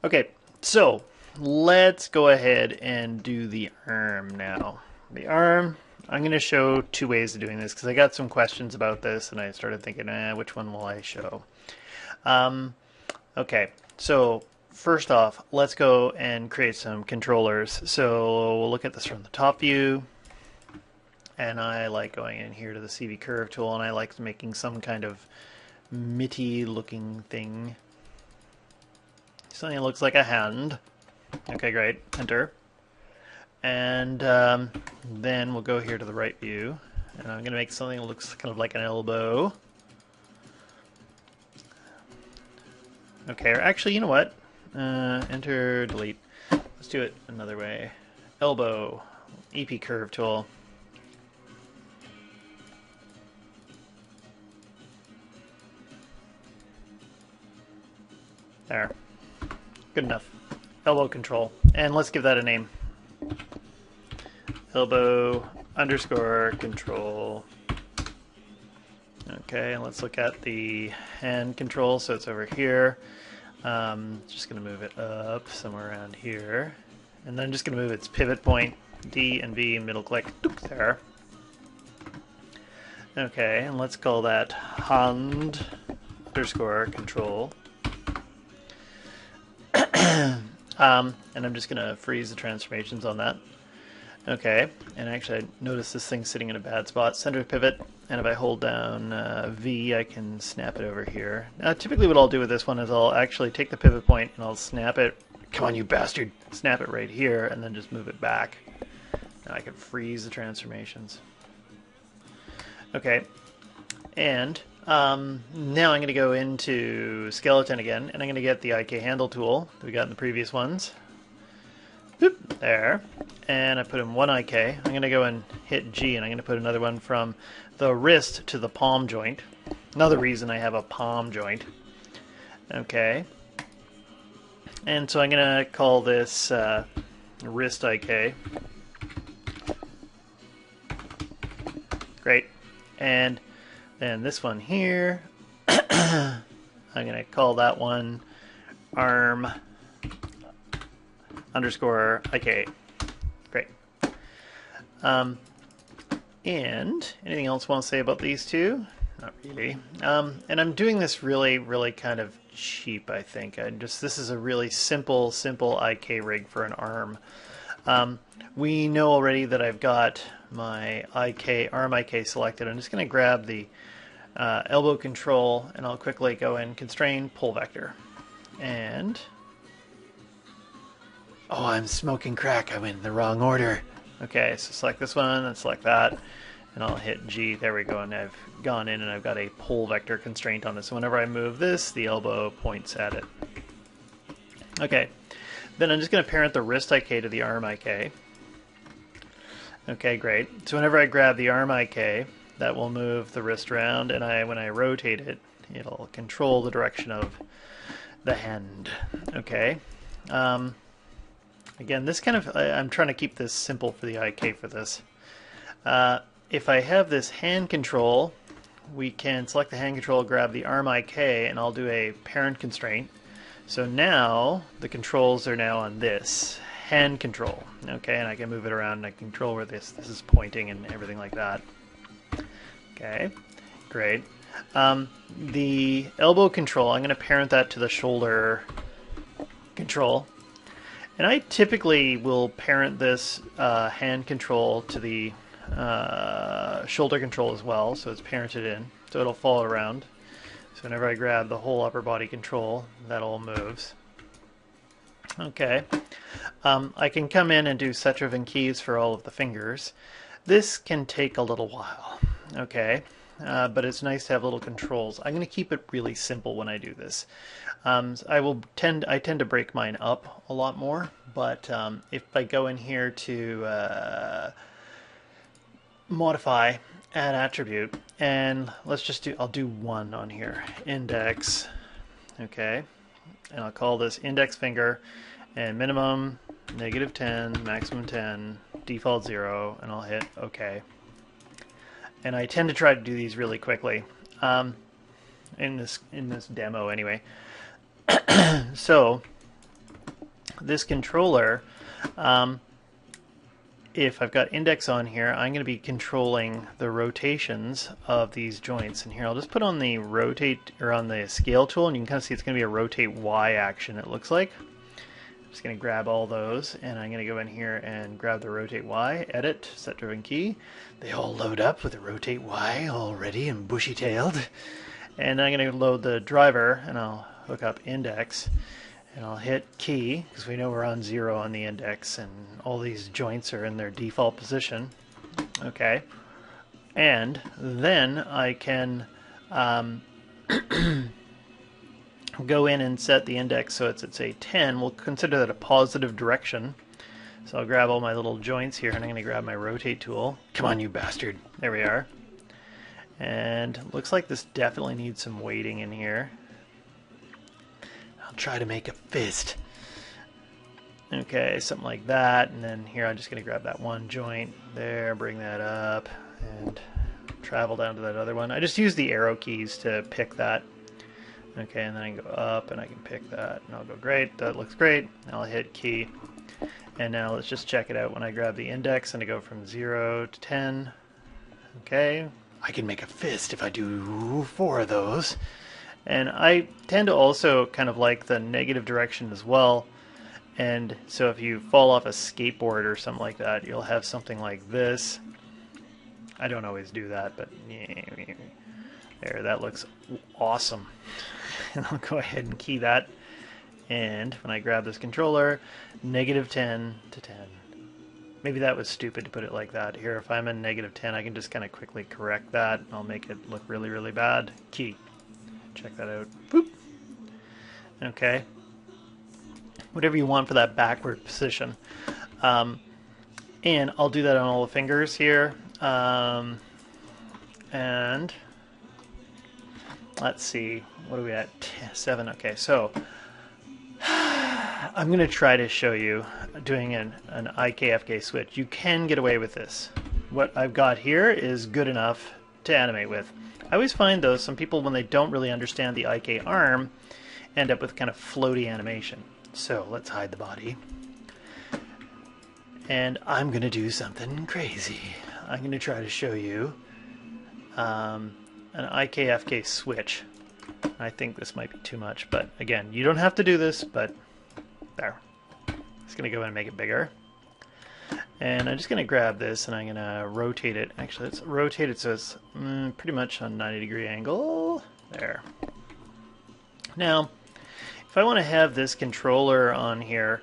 Okay, so let's go ahead and do the arm now. The arm, I'm going to show two ways of doing this because I got some questions about this and I started thinking, which one will I show? Um, okay, so first off, let's go and create some controllers. So we'll look at this from the top view. And I like going in here to the CV curve tool and I like making some kind of mitty looking thing. Something that looks like a hand. Okay, great. Enter. And then we'll go here to the right view. And I'm going to make something that looks kind of like an elbow. Okay, or actually, you know what? Enter, delete. Let's do it another way. Elbow, EP curve tool. There. Good enough. Elbow control. And let's give that a name. Elbow underscore control. Okay, and let's look at the hand control. So it's over here. Just going to move it up somewhere around here. And then just going to move its pivot point, D and V, middle click, there. Okay, and let's call that hand underscore control. And I'm just going to freeze the transformations on that. Okay, and actually I notice this thing's sitting in a bad spot. Center pivot, and if I hold down V, I can snap it over here. Now, typically what I'll do with this one is I'll actually take the pivot point and I'll snap it. Come on, you bastard! Snap it right here, and then just move it back. Now I can freeze the transformations. Okay, and now I'm going to go into skeleton again, and I'm going to get the IK handle tool that we got in the previous ones. Boop, there. And I put in one IK. I'm going to go and hit G, and I'm going to put another one from the wrist to the palm joint. Another reason I have a palm joint. Okay. And so I'm going to call this wrist IK. Great. And then this one here, I'm going to call that one arm underscore IK. Great. And anything else you want to say about these two? Not really. And I'm doing this really kind of cheap, I think. This is a really simple IK rig for an arm. We know already that I've got my arm IK selected. I'm just going to grab the elbow control and I'll quickly go in constrain pull vector. And oh, I'm smoking crack. I went in the wrong order. Okay, so select this one and select that. And I'll hit G. There we go. And I've gone in and I've got a pull vector constraint on this. So whenever I move this, the elbow points at it. Okay. Then I'm just going to parent the wrist IK to the arm IK. Okay, great. So whenever I grab the arm IK, that will move the wrist around. And when I rotate it, it'll control the direction of the hand. Okay. Again, this kind of, I'm trying to keep this simple for the IK for this. If I have this hand control, we can select the hand control, grab the arm IK, and I'll do a parent constraint. So now the controls are now on this hand control. Okay, and I can move it around and I can control where this is pointing and everything like that. Okay, great. The elbow control, I'm going to parent that to the shoulder control. And I typically will parent this hand control to the shoulder control as well, so it's parented in, so it'll follow around. So whenever I grab the whole upper body control, that all moves. Okay. I can come in and do set driven keys for all of the fingers. This can take a little while. Okay. But it's nice to have little controls. I'm going to keep it really simple when I do this. I tend to break mine up a lot more, but if I go in here to modify, add attribute, and I'll do one on here, index, okay, and I'll call this index finger, and minimum -10, maximum 10, default 0, and I'll hit OK. And I tend to try to do these really quickly in this demo anyway. So this controller, if I've got index on here, I'm going to be controlling the rotations of these joints. And here, I'll just put on the rotate, or on the scale tool, and you can kind of see it's going to be a rotate Y action, it looks like. I'm just going to grab all those, and I'm going to go in here and grab the rotate Y, edit, set driven key. They all load up with the rotate Y already and bushy-tailed. And I'm going to load the driver, and I'll hook up index. And I'll hit key, because we know we're on 0 on the index, and all these joints are in their default position. Okay. And then I can go in and set the index so it's a 10. We'll consider that a positive direction. So I'll grab all my little joints here, and I'm going to grab my rotate tool. Come on, you bastard. There we are. And looks like this definitely needs some weighting in here. I'll try to make a fist. Okay, something like that. And then here I'm just going to grab that one joint there, bring that up, and travel down to that other one. I just use the arrow keys to pick that. Okay, and then I can go up and I can pick that. And I'll go, great, that looks great. And I'll hit key. And now let's just check it out when I grab the index and I go from 0 to 10. Okay, I can make a fist if I do 4 of those. And I tend to also kind of like the negative direction as well. And so if you fall off a skateboard or something like that, you'll have something like this. I don't always do that, but there, that looks awesome. And I'll go ahead and key that. And when I grab this controller, -10 to 10. Maybe that was stupid to put it like that. Here, if I'm in -10, I can just kind of quickly correct that. I'll make it look really, really bad. Key. Check that out. Boop. Okay. Whatever you want for that backward position. And I'll do that on all the fingers here. And let's see. What are we at? 7. Okay, so I'm going to try to show you doing an IKFK switch. You can get away with this. What I've got here is good enough to animate with. I always find, though, some people, when they don't really understand the IK arm, end up with kind of floaty animation. So let's hide the body. And I'm going to do something crazy. I'm going to try to show you an IKFK switch. I think this might be too much, but again, you don't have to do this, but there. Just going to go in and make it bigger. And I'm just going to grab this and I'm going to rotate it. Actually, let's rotate it so it's pretty much on a 90-degree angle. There. Now, if I want to have this controller on here,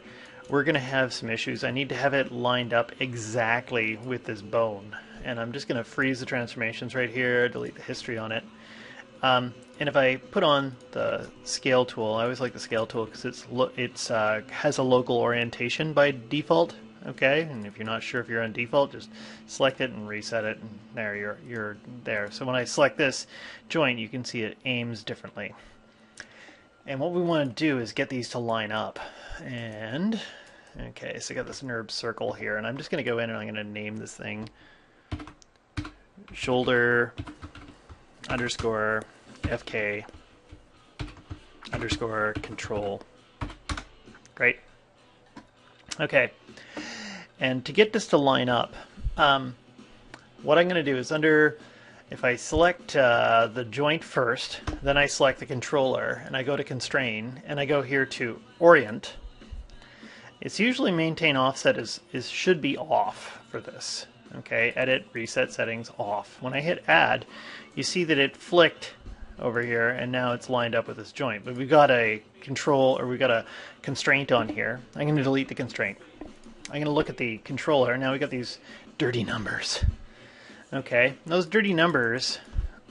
we're going to have some issues. I need to have it lined up exactly with this bone. And I'm just going to freeze the transformations right here, delete the history on it. And if I put on the scale tool, I always like the scale tool because it's has a local orientation by default. Okay, and if you're not sure if you're on default, just select it and reset it, and there you're there. So when I select this joint, you can see it aims differently. And what we want to do is get these to line up. And okay, so I got this NURB circle here, and I'm just going to go in and I'm going to name this thing shoulder underscore FK underscore control. Great. Okay. And to get this to line up, what I'm going to do is if I select the joint first, then I select the controller, and I go to constrain, and I go here to orient. It's usually maintain offset should be off for this. Okay, edit, reset settings, off. When I hit add, you see that it flicked over here, and now it's lined up with this joint. But we've got a we've got a constraint on here. I'm going to delete the constraint. I'm going to look at the controller. Now we got these dirty numbers. Okay, those dirty numbers,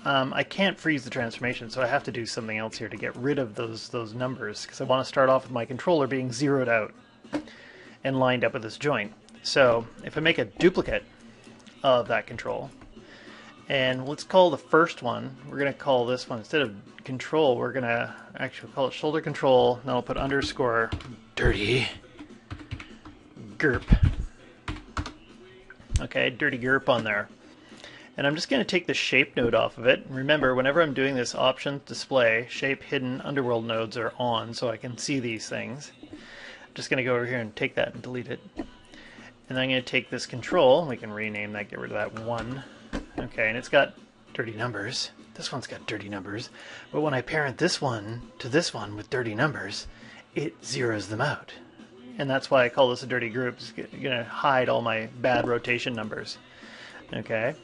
I can't freeze the transformation, so I have to do something else here to get rid of those numbers, because I want to start off with my controller being zeroed out and lined up with this joint. So if I make a duplicate of that control, and let's call the first one, we're going to call this one, instead of control, we're going to actually call it shoulder control, then I'll put underscore dirty GURP. Okay, dirty GURP on there. And I'm just going to take the shape node off of it. Remember, whenever I'm doing this options display, shape hidden underworld nodes are on, so I can see these things. just going to go over here and take that and delete it. And then I'm going to take this control, we can rename that, get rid of that 1. Okay, and it's got dirty numbers. This one's got dirty numbers. But when I parent this one to this one with dirty numbers, it zeroes them out. And that's why I call this a dirty group. It's going to hide all my bad rotation numbers. Okay,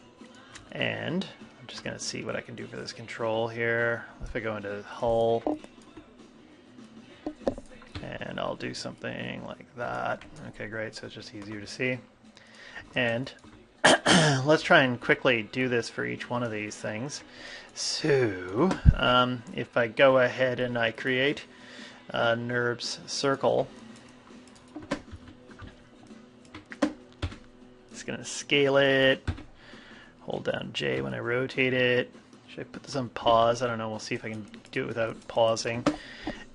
and I'm just going to see what I can do for this control here. If I go into hull, and I'll do something like that. Okay, great, so it's just easier to see. And let's try and quickly do this for each one of these things. So, if I go ahead and I create a NURBS circle, it's going to scale it, hold down J when I rotate it. Should I put this on pause? I don't know, we'll see if I can do it without pausing.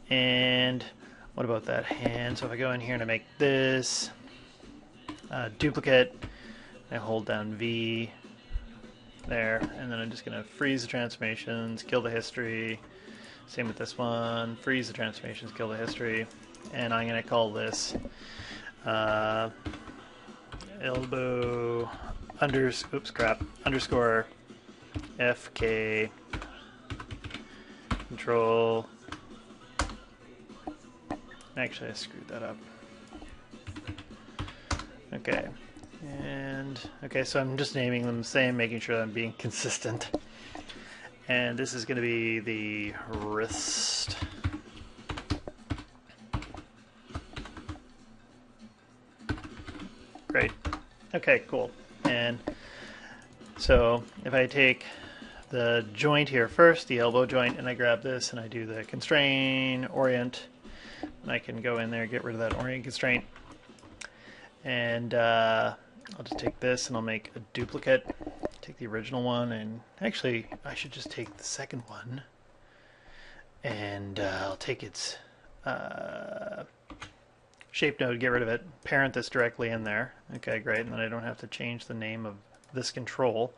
And what about that hand? So if I go in here and I make this duplicate, I hold down V there, and then I'm just going to freeze the transformations, kill the history. Same with this one, freeze the transformations, kill the history, and I'm going to call this elbow underscore FK control. Actually, I screwed that up. Okay, and okay, so I'm just naming them the same, making sure that I'm being consistent. And this is going to be the wrist. Great. Okay, cool. And so if I take the joint here first, the elbow joint, and I grab this and I do the constrain, orient, and I can go in there, get rid of that orient constraint. And I'll just take this and I'll make a duplicate. Take the original one, and actually I should just take the second one, and I'll take its shape node, get rid of it, parent this directly in there. Okay, great, and then I don't have to change the name of this control,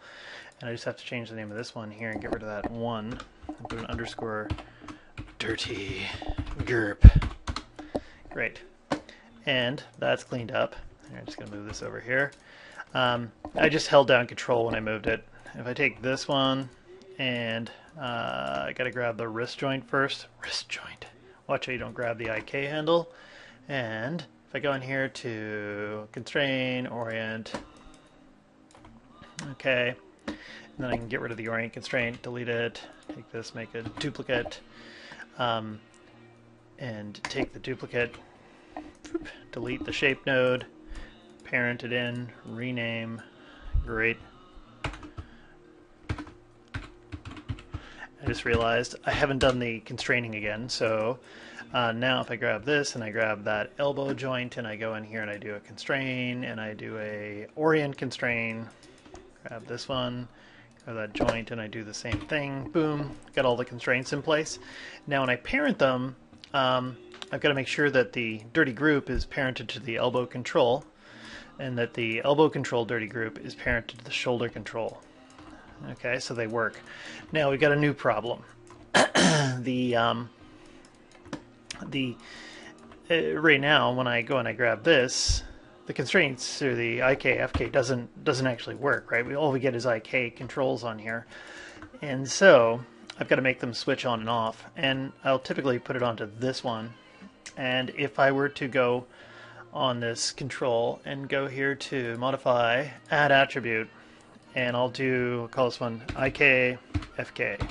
and I just have to change the name of this one here and get rid of that 1 and put an underscore dirty GURP. Great, and that's cleaned up. I'm just going to move this over here. I just held down control when I moved it. If I take this one and I got to grab the wrist joint first. Wrist joint. Watch how you don't grab the IK handle. And if I go in here to constrain, orient, okay, and then I can get rid of the orient constraint, delete it, take this, make a duplicate, and take the duplicate, delete the shape node, parent it in, rename, great. I just realized I haven't done the constraining again, so now if I grab this and I grab that elbow joint and I go in here and I do a constrain and I do a orient constrain, grab this one, grab that joint and I do the same thing, boom, got all the constraints in place. Now when I parent them, I've got to make sure that the dirty group is parented to the elbow control and that the elbow control dirty group is parented to the shoulder control. Okay, so they work. Now we've got a new problem. Right now when I go and I grab this, the constraints or the IKFK doesn't actually work, right? All we get is IK controls on here, and so I've got to make them switch on and off. And I'll typically put it onto this one. And if I were to go on this control and go here to modify, add attribute, and I'll call this one IKFK.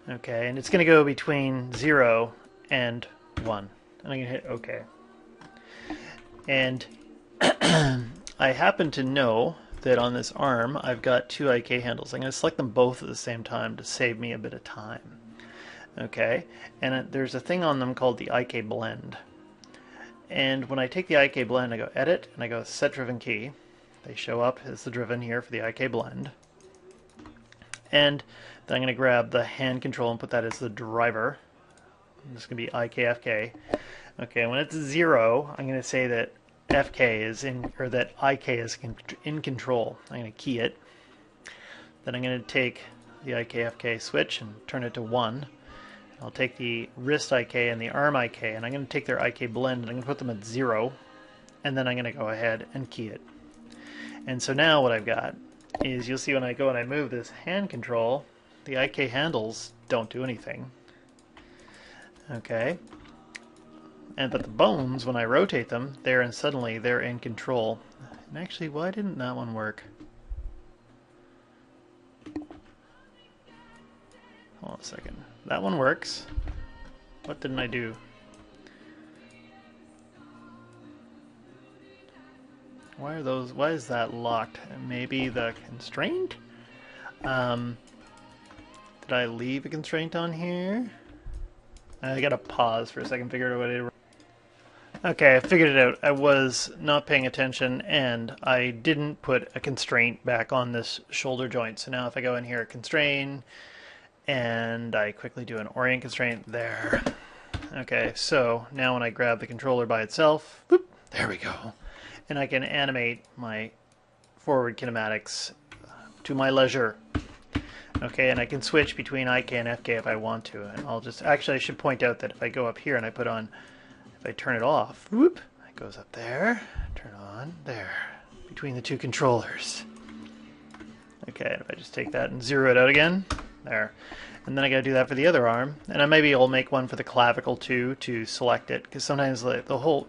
Okay, and it's going to go between 0 and 1. And I'm going to hit OK. And I happen to know that on this arm I've got 2 IK handles. I'm going to select them both at the same time to save me a bit of time. Okay, and there's a thing on them called the IK blend. And when I take the IK blend, I go edit and I go set driven key. They show up as the driven here for the IK blend. And then I'm going to grab the hand control and put that as the driver. And this is going to be IKFK. Okay, when it's 0, I'm going to say that FK is in, or that IK is in control. I'm going to key it. Then I'm going to take the IKFK switch and turn it to 1. I'll take the wrist IK and the arm IK, and I'm going to take their IK blend and I'm going to put them at 0, and then I'm going to go ahead and key it. And so now what I've got is, you'll see when I go and I move this hand control, the IK handles don't do anything. Okay. But the bones, when I rotate them, suddenly they're in control. And actually, why didn't that one work? Hold on a second. That one works. What didn't I do? Why is that locked? Maybe the constraint? Did I leave a constraint on here? I gotta pause for a second, figure out what I did. Okay, I figured it out. I was not paying attention and I didn't put a constraint back on this shoulder joint. So now if I go in here, constrain, and I quickly do an orient constraint there. Okay, so now when I grab the controller by itself, whoop, there we go. And I can animate my forward kinematics to my leisure. Okay, and I can switch between IK and FK if I want to. And actually I should point out that if I go up here and I put on, if I turn it off, whoop, it goes up there, turn on, there, between the two controllers. Okay, and if I just take that and zero it out again, there. And then I got to do that for the other arm, and maybe I'll make one for the clavicle too to select it, because sometimes the whole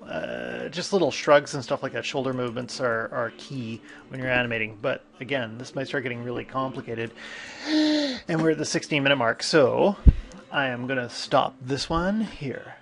just little shrugs and stuff like that, shoulder movements are key when you're animating. But again, this might start getting really complicated, and we're at the 16-minute mark, so I am going to stop this one here.